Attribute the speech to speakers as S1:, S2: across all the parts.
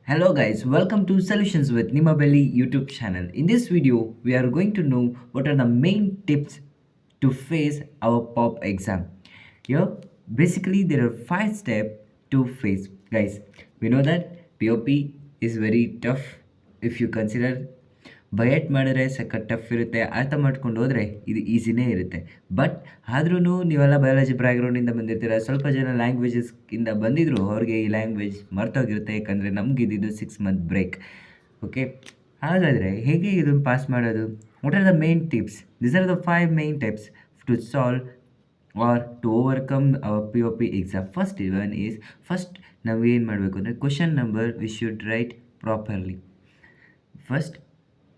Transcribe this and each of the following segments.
S1: Hello guys, welcome to Solutions with Nimabelli YouTube channel. In this video, we are going to know what are the main tips to face our POP exam. Here, basically there are 5 steps to face. Guys, we know that POP is very tough if you consider ಬಯಟ್ ಮಾಡಿದ್ರೆ ಸಖತ್ tough ಇರುತ್ತೆ, ಅರ್ಥ ಮಾಡ್ಕೊಂಡು ಹೋದರೆ ಇದು ಈಸಿನೇ ಇರುತ್ತೆ. But ಆದ್ರೂ ನೀವೆಲ್ಲ ಬಯಾಲಜಿ ಬ್ಯಾಕ್ಗ್ರೌಂಡಿಂದ ಬಂದಿರ್ತೀರ, ಸ್ವಲ್ಪ ಜನ ಲ್ಯಾಂಗ್ವೇಜಸ್ಗಿಂದ ಬಂದಿದ್ರು ಅವ್ರಿಗೆ ಈ ಲ್ಯಾಂಗ್ವೇಜ್ ಮರ್ತೋಗಿರುತ್ತೆ, ಯಾಕಂದರೆ ನಮ್ಗೆ ಇದ್ದಿದ್ದು 6 ಮಂತ್ ಬ್ರೇಕ್. ಓಕೆ, ಹಾಗಾದರೆ ಹೇಗೆ ಇದನ್ನು ಪಾಸ್ ಮಾಡೋದು? What are the main tips? This are the 5 main tips to solve or to overcome our POP exam. First ನಾವು ಏನು ಮಾಡಬೇಕು ಅಂದರೆ question number we should write properly. First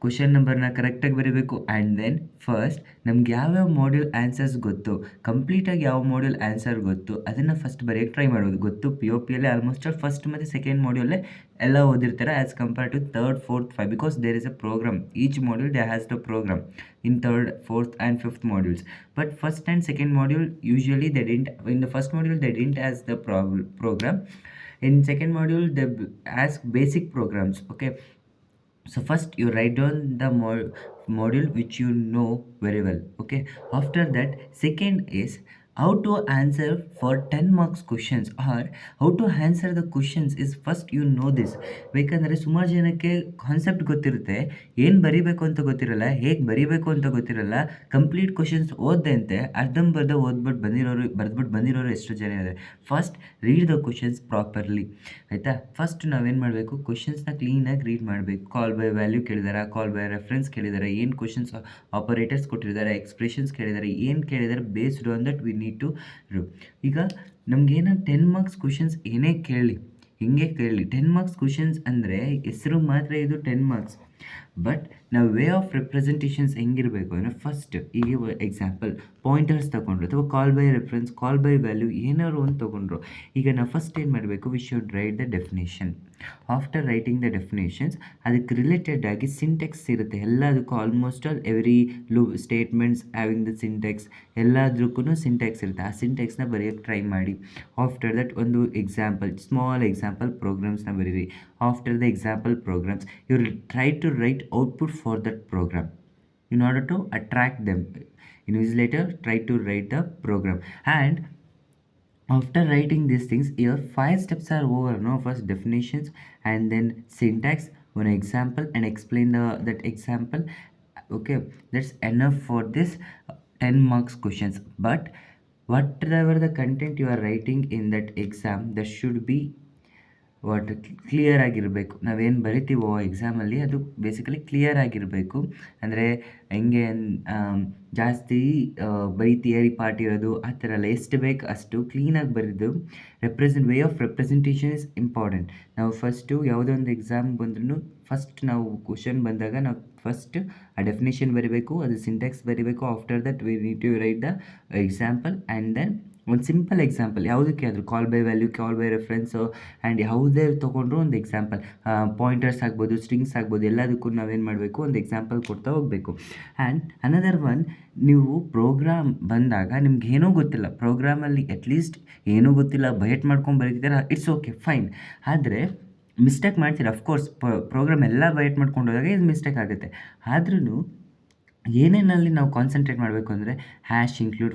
S1: question ನಂಬರ್ನ ಕರೆಕ್ಟಾಗಿ ಬರೀಬೇಕು. ಆ್ಯಂಡ್ ದೆನ್ ಫಸ್ಟ್ ನಮ್ಗೆ ಯಾವ್ಯಾವ ಮಾಡ್ಯೂಲ್ ಆನ್ಸರ್ಸ್ ಗೊತ್ತು, ಕಂಪ್ಲೀಟಾಗಿ ಯಾವ ಮಾಡ್ಯೂಲ್ ಆನ್ಸರ್ ಗೊತ್ತು ಅದನ್ನು ಫಸ್ಟ್ ಬರೆಯೋಕ್ಕೆ ಟ್ರೈ ಮಾಡೋದು. ಗೊತ್ತು POPಯಲ್ಲೇ ಆಲ್ಮೋಸ್ಟ್ ಆಲ್ ಫಸ್ಟ್ ಮತ್ತು ಸೆಕೆಂಡ್ ಮಾಡ್ಯೂಲೇ ಎಲ್ಲ ಓದಿರ್ತಾರೆ as compare to third, fourth, five, because there is a program. Each module they has the program in third, fourth and fifth modules. But first and second module usually they didn't, in the first module they didn't has the program. In second module they ask basic programs. Okay, so first you write down the module which you know very well. Okay, after that second is how to answer for 10 marks questions, or how to answer the questions is first you know this. ಬೇಕಂದರೆ ಸುಮಾರು ಜನಕ್ಕೆ concept ಗೊತ್ತಿರುತ್ತೆ, ಏನು ಬರೀಬೇಕು ಅಂತ ಗೊತ್ತಿರಲ್ಲ, ಹೇಗೆ ಬರೀಬೇಕು ಅಂತ ಗೊತ್ತಿರಲ್ಲ. ಕಂಪ್ಲೀಟ್ ಕ್ವಶನ್ಸ್ ಓದ್ದೆ ಅಂತೆ ಅರ್ಧಂಬರ್ಧ ಬರೆದ್ಬಿಟ್ಟು ಬಂದಿರೋರು ಎಷ್ಟು ಜನ ಇದ್ದಾರೆ. First read the questions properly, ಆಯಿತಾ? ಫಸ್ಟ್ ನಾವೇನು ಮಾಡಬೇಕು, ಕ್ವಶನ್ಸ್ನ ಕ್ಲೀನಾಗಿ ರೀಡ್ ಮಾಡಬೇಕು. ಕಾಲ್ ಬೈ ವ್ಯಾಲ್ಯೂ ಕೇಳಿದಾರೆ, ಕಾಲ್ ಬೈ ರೆಫರೆನ್ಸ್ ಕೇಳಿದ್ದಾರೆ, ಏನು ಕ್ವಶನ್ಸ್ ಆಪರೇಟರ್ಸ್ ಕೊಟ್ಟಿದ್ದಾರೆ, ಎಕ್ಸ್ಪ್ರೆಷನ್ಸ್ ಕೇಳಿದ್ದಾರೆ, ಏನು ಕೇಳಿದ್ದಾರೆ, based on that we need to. ಈಗ ನಮಗೇನೋ 10 ಮಾರ್ಕ್ಸ್ ಕ್ವಶನ್ಸ್ ಏನೇ ಕೇಳಿ, ಹಿಂಗೆ ಕೇಳಿ 10 ಮಾರ್ಕ್ಸ್ ಕ್ವಶನ್ಸ್ ಅಂದರೆ ಹೆಸರು ಮಾತ್ರ ಇದು 10 ಮಾರ್ಕ್ಸ್. ಬಟ್ ನಾವು ವೇ ಆಫ್ ರೆಪ್ರೆಸೆಂಟೇಷನ್ಸ್ ಹೆಂಗಿರಬೇಕು ಅಂದರೆ ಫಸ್ಟ್ ಈಗ ಎಕ್ಸಾಂಪಲ್ ಪಾಯಿಂಟರ್ಸ್ ತೊಗೊಂಡ್ರು ಅಥವಾ call by reference, call by value ಏನಾದ್ರು ಒಂದು ತೊಗೊಂಡ್ರು. ಈಗ ನಾವು ಫಸ್ಟ್ ಏನು ಮಾಡಬೇಕು, we should write the definition. After writing the definitions ಅದಕ್ಕೆ ರಿಲೇಟೆಡ್ ಆಗಿ ಸಿಂಟೆಕ್ಸ್ ಇರುತ್ತೆ ಎಲ್ಲದಕ್ಕೂ. Almost all every statements having the syntax, ಎಲ್ಲದಕ್ಕೂ ಸಿಂಟೆಕ್ಸ್ ಇರುತ್ತೆ. ಆ ಸಿಂಟೆಕ್ಸ್ನ ಬರೆಯೋಕ್ಕೆ ಟ್ರೈ ಮಾಡಿ. ಆಫ್ಟರ್ ದಟ್ ಒಂದು ಎಕ್ಸಾಂಪಲ್, ಸ್ಮಾಲ್ ಎಕ್ಸಾಂಪಲ್ ಪ್ರೋಗ್ರಾಮ್ಸ್ನ ಬರೀರಿ. After the example programs you try to write output for that program in order to attract them. Invigilator try to write the program, and after writing these things your 5 steps are over. No, first definitions and then syntax, one example and explain that example. Okay, that's enough for this 10 marks questions. But whatever the content you are writing in that exam, that should be clear ಆಗಿರಬೇಕು. ನಾವೇನು ಬರಿತೀವೋ ಎಕ್ಸಾಮಲ್ಲಿ ಅದು basically clear ಆಗಿರಬೇಕು. ಅಂದರೆ ಹೆಂಗೆ ಜಾಸ್ತಿ ಬರೀ theory part ಇರೋದು ಆ ಥರ ಎಲ್ಲ, ಎಷ್ಟು ಬೇಕು ಅಷ್ಟು ಕ್ಲೀನಾಗಿ ಬರೆದು way of representation is important. ನಾವು ಫಸ್ಟು ಯಾವುದೋ ಒಂದು ಎಕ್ಸಾಮ್ ಬಂದ್ರೂ ಫಸ್ಟ್ ನಾವು ಕ್ವಶನ್ ಬಂದಾಗ ನಾವು ಫಸ್ಟ್ ಆ ಡೆಫಿನೇಷನ್ ಬರೀಬೇಕು, ಅದು ಸಿಂಟ್ಯಾಕ್ಸ್ ಬರೀಬೇಕು. After that we need to write the example and then ಒಂದು ಸಿಂಪಲ್ ಎಕ್ಸಾಂಪಲ್ ಯಾವುದಕ್ಕೆ ಆದರೂ, call by value, call by reference and ಯಾವುದೇ ತೊಗೊಂಡ್ರು ಒಂದು ಎಕ್ಸಾಂಪಲ್, ಪಾಯಿಂಟರ್ಸ್ ಆಗ್ಬೋದು, ಸ್ಟ್ರಿಂಗ್ಸ್ ಆಗ್ಬೋದು, ಎಲ್ಲದಕ್ಕೂ ನಾವೇನು ಮಾಡಬೇಕು, ಒಂದು ಎಕ್ಸಾಂಪಲ್ ಕೊಡ್ತಾ ಹೋಗಬೇಕು. ಆ್ಯಂಡ್ ಅನದರ್ ಒನ್, ನೀವು ಪ್ರೋಗ್ರಾಮ್ ಬಂದಾಗ ನಿಮ್ಗೆ ಏನೂ ಗೊತ್ತಿಲ್ಲ, ಪ್ರೋಗ್ರಾಮಲ್ಲಿ ಅಟ್ಲೀಸ್ಟ್ ಏನೂ ಗೊತ್ತಿಲ್ಲ ಬಯಟ್ ಮಾಡ್ಕೊಂಡು ಬರೀತಿದ್ದೀರ, ಇಟ್ಸ್ ಓಕೆ ಫೈನ್. ಆದರೆ ಮಿಸ್ಟೇಕ್ ಮಾಡ್ತೀರ, ಅಫ್ಕೋರ್ಸ್ ಪ್ರೋಗ್ರಾಮ್ ಎಲ್ಲ ಬಯಟ್ ಮಾಡ್ಕೊಂಡು ಹೋದಾಗ ಇದು ಮಿಸ್ಟೇಕ್ ಆಗುತ್ತೆ. ಆದ್ರೂ ಏನೇನಲ್ಲಿ ನಾವು ಕಾನ್ಸಂಟ್ರೇಟ್ ಮಾಡಬೇಕು ಅಂದರೆ hash include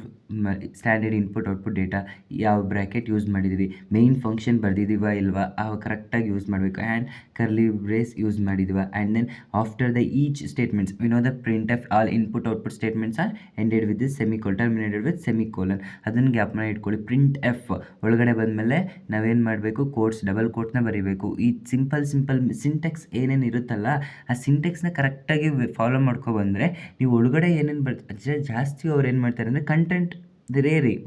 S1: standard input output data, ಯಾವ ಬ್ರ್ಯಾಕೆಟ್ ಯೂಸ್ ಮಾಡಿದ್ದೀವಿ, ಮೇಯ್ನ್ ಫಂಕ್ಷನ್ ಬರೆದಿದ್ದೀವ ಇಲ್ವಾ ಕರೆಕ್ಟಾಗಿ ಯೂಸ್ ಮಾಡಬೇಕು, ಆ್ಯಂಡ್ ಕರ್ಲಿ ಬ್ರೇಸ್ ಯೂಸ್ ಮಾಡಿದ್ದೀವ. And then after the each statements we know the printf all input output statements are ended with this semicolon, terminated with semicolon. ಅದನ್ನು ಗ್ಯಾಪ್ನ ಇಟ್ಕೊಳ್ಳಿ. Print F ಒಳಗಡೆ ಬಂದಮೇಲೆ ನಾವೇನು ಮಾಡಬೇಕು, ಕೋಟ್ಸ್, ಡಬಲ್ ಕೋಟ್ಸ್ನ ಬರೀಬೇಕು. ಈ ಸಿಂಪಲ್ ಸಿಂಟೆಕ್ಸ್ ಏನೇನು ಇರುತ್ತಲ್ಲ ಆ ಸಿಂಟೆಕ್ಸ್ನ ಕರೆಕ್ಟಾಗಿ ಫಾಲೋ ಮಾಡ್ಕೊಬಂದರೆ ನೀವು ಒಳಗಡೆ ಏನೇನು ಬರ್ತಾರೆ ಜಾಸ್ತಿ ಅವ್ರು ಏನು ಮಾಡ್ತಾರೆ ಅಂದರೆ ಕಂಟೆಂಟ್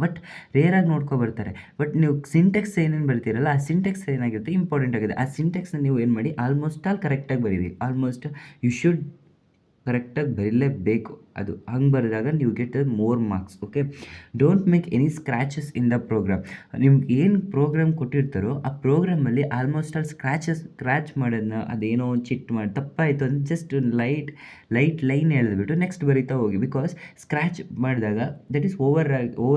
S1: ಬಟ್ ರೇರಾಗಿ ನೋಡ್ಕೊಬರ್ತಾರೆ. ಬಟ್ ನೀವು ಸಿಂಟೆಕ್ಸ್ ಏನೇನು ಬರ್ತೀರಲ್ಲ ಆ ಸಿಂಟೆಕ್ಸ್ ಏನಾಗಿರುತ್ತೆ ಇಂಪಾರ್ಟೆಂಟ್ ಆಗಿದೆ. ಆ ಸಿಂಟೆಕ್ಸ್ನ ನೀವು ಏನು ಮಾಡಿ ಆಲ್ಮೋಸ್ಟ್ ಆಲ್ ಕರೆಕ್ಟಾಗಿ ಬರೀರಿ. ಆಲ್ಮೋಸ್ಟ್ ಯು ಶುಡ್ ಕರೆಕ್ಟಾಗಿ ಬರೀಲೇಬೇಕು. ಅದು ಹಂಗೆ ಬರೆದಾಗ ನೀವು get more marks. Okay, don't make any scratches in the program. ನಿಮ್ಗೆ ಏನು ಪ್ರೋಗ್ರಾಮ್ ಕೊಟ್ಟಿರ್ತಾರೋ ಆ ಪ್ರೋಗ್ರಾಮಲ್ಲಿ ಆಲ್ಮೋಸ್ಟ್ ಆಲ್ ಸ್ಕ್ರ್ಯಾಚ್ ಮಾಡೋದನ್ನ, ಅದೇನೋ ಒಂದು ಚಿಟ್ ಮಾಡಿ ತಪ್ಪಾಯಿತು ಅಂದರೆ ಜಸ್ಟ್ ಲೈಟ್ ಲೈನ್ ಎಳೆದ್ಬಿಟ್ಟು ನೆಕ್ಸ್ಟ್ ಬರೀತಾ ಹೋಗಿ. ಬಿಕಾಸ್ ಸ್ಕ್ರ್ಯಾಚ್ ಮಾಡಿದಾಗ ದಟ್ ಈಸ್ ಓವರ್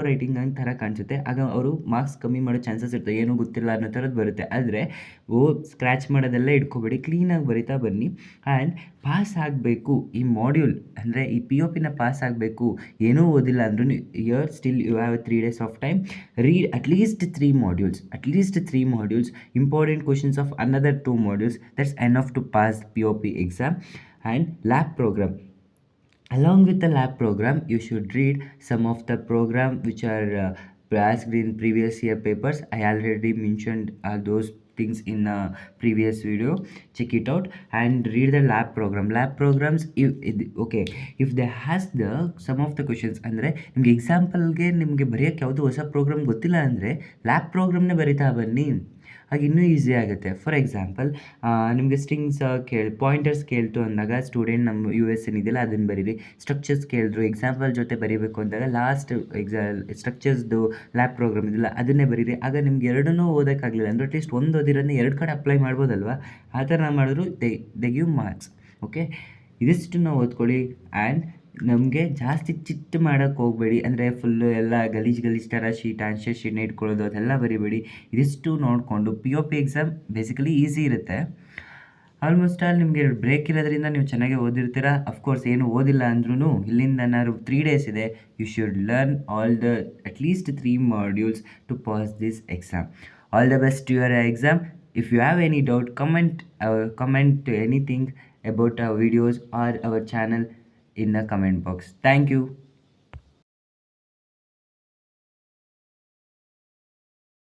S1: ರೈಟಿಂಗ್ ಅಂತ ಥರ ಕಾಣಿಸುತ್ತೆ. ಆಗ ಅವರು ಮಾರ್ಕ್ಸ್ ಕಮ್ಮಿ ಮಾಡೋ ಚಾನ್ಸಸ್ ಇರ್ತದೆ, ಏನೂ ಗೊತ್ತಿಲ್ಲ ಅನ್ನೋ ಥರದ್ದು ಬರುತ್ತೆ. ಆದರೆ ಸ್ಕ್ರ್ಯಾಚ್ ಮಾಡೋದೆಲ್ಲ ಇಟ್ಕೊಬೇಡಿ, ಕ್ಲೀನಾಗಿ ಬರಿತಾ ಬನ್ನಿ. ಆ್ಯಂಡ್ ಪಾಸ್ ಆಗಬೇಕು ಈ ಮಾಡ್ಯೂಲ್, ಅಂದರೆ ಈ ಪಿ ಒ ಪಿನ ಪಾಸ್ ಆಗಬೇಕು. ಏನೂ ಓದಿಲ್ಲ ಅಂದ್ರೂ still you have 3 days of time. Read at least 3 modules, important questions of another 2 modules. That's enough to pass POP exam. And lab program. Along with the lab program, you should read some of the program which are asked in previous year papers. I already mentioned those things in a previous video. Check it out and read the lab program. Lab programs, if they has the some of the questions, ಅಂದರೆ ನಿಮಗೆ ಎಕ್ಸಾಂಪಲ್ಗೆ ನಿಮಗೆ ಬರೆಯೋಕ್ಕೆ ಯಾವುದು ಹೊಸ program ಗೊತ್ತಿಲ್ಲ ಅಂದರೆ lab ಪ್ರೋಗ್ರಾಮ್ನೇ ಬರಿತಾ ಬನ್ನಿ, ಹಾಗೆ ಇನ್ನೂ ಈಸಿ ಆಗುತ್ತೆ. ಫಾರ್ ಎಕ್ಸಾಂಪಲ್, ನಿಮಗೆ ಸ್ಟ್ರಿಂಗ್ಸ್ ಪಾಯಿಂಟರ್ಸ್ ಕೇಳ್ತು ಅಂದಾಗ ಸ್ಟೂಡೆಂಟ್ ನಮ್ಮ US ಏನಿದೆಯಲ್ಲ ಅದನ್ನು ಬರೀರಿ. ಸ್ಟ್ರಕ್ಚರ್ಸ್ ಕೇಳಿದ್ರು ಎಕ್ಸಾಂಪಲ್ ಜೊತೆ ಬರೀಬೇಕು ಅಂದಾಗ ಲಾಸ್ಟ್ ಸ್ಟ್ರಕ್ಚರ್ಸ್ದು ಲ್ಯಾಬ್ ಪ್ರೋಗ್ರಾಮ್ ಇದೆಯಲ್ಲ ಅದನ್ನೇ ಬರೀರಿ. ಆಗ ನಿಮ್ಗೆ ಎರಡನ್ನೂ ಓದೋಕ್ಕಾಗಲಿಲ್ಲ ಅಂದರೆ ಅಟ್ಲೀಸ್ಟ್ ಒಂದು ಓದಿರೋದನ್ನ 2 ಕಡೆ ಅಪ್ಲೈ ಮಾಡ್ಬೋದಲ್ವಾ. ಆ ಥರ ಮಾಡಿದ್ರು ದೆ ಗಿವ್ ಮಾರ್ಕ್ಸ್. ಓಕೆ, ಇದಿಷ್ಟನ್ನು ಓದ್ಕೊಳ್ಳಿ. ಆ್ಯಂಡ್ ನಮಗೆ ಜಾಸ್ತಿ ಚಿಟ್ಟು ಮಾಡೋಕ್ಕೆ ಹೋಗಬೇಡಿ, ಅಂದರೆ ಫುಲ್ಲು ಎಲ್ಲ ಗಲೀಜು ಥರ ಆನ್ಸರ್ ಶೀಟ್ನ ಇಟ್ಕೊಳ್ಳೋದು ಅದೆಲ್ಲ ಬರಿಬೇಡಿ. ಇದಿಷ್ಟು ನೋಡಿಕೊಂಡು POP ಎಕ್ಸಾಮ್ ಬೇಸಿಕಲಿ ಈಸಿ ಇರುತ್ತೆ. ಆಲ್ಮೋಸ್ಟ್ ಆಲ್ ನಿಮಗೆ ಬ್ರೇಕ್ ಇರೋದ್ರಿಂದ ನೀವು ಚೆನ್ನಾಗೇ ಓದಿರ್ತೀರ. ಅಫ್ಕೋರ್ಸ್ ಏನು ಓದಿಲ್ಲ ಅಂದ್ರೂ ಇಲ್ಲಿಂದ 3 days ಇದೆ. You should learn all the at least 3 modules to pass this exam. All the best to your exam. If you have any doubt, comment anything about our videos or our channel in the comment box. Thank you.